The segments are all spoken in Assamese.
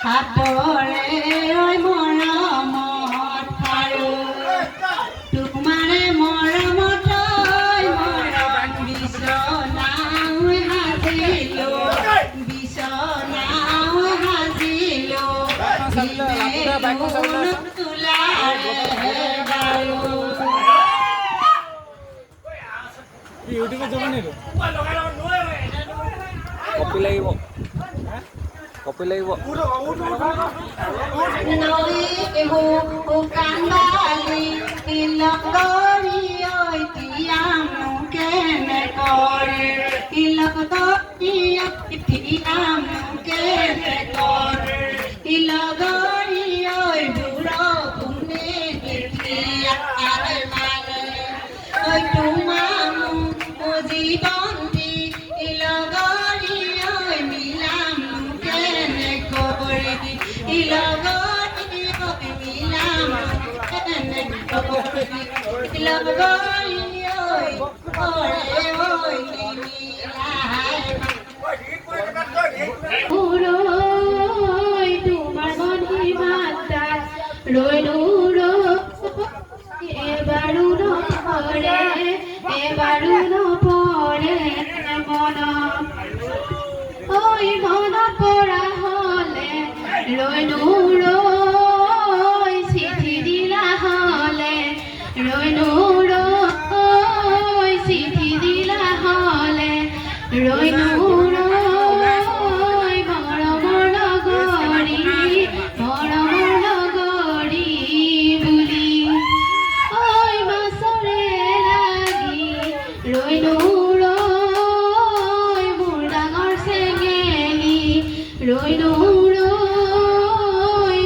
হাতৰে মৰমত আৰু তোমাৰে মৰমত মৰম বিচনাও সাজিলো ইউটিউবে যাব নি কপি লাগিব কপি লাগিব নৈ কান্দালি তিলক কৰি ঐ তিয়ানো কেনে কৰে তিলক কৰি তিয়ানো কেনে কৰে তিলক কৰি ঐ বুঢ়ো কোনে দেখিয়া মানে ঐ তোমানো জীৱন দি তিলক কৰি ঐ মিলানো কেনে কৰে তিলক তোমার মন মাতা রইলু এবারু নপরে মন ওই মন পড়া হলে রইলু চিঠি দিলা হলে রইলু চিঠি দিলা হলে রইলু মৰমৰ লগৰী বুলি ঐ মাছৰে লাগি ৰৈলো মোৰ ডাঙৰ চেঙেলি ৰৈলো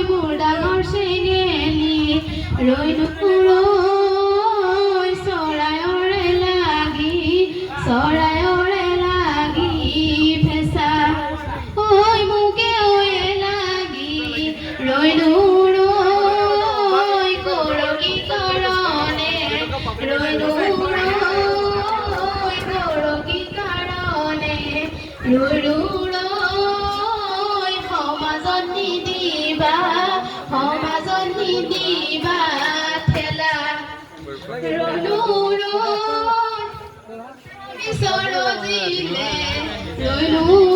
মোৰ ডাঙৰ চেঙেলি ৰৈলো চৰাইৰে লাগি ফেঁচা ঐ মোকে লাগি ৰৈলো কৰকি কাৰণে ৰৈলো কৰকি কাৰণে ৰৈলো সমাজত নিদিবা ঠেলা ৰৈলো বিচৰ দিলে ৰৈলো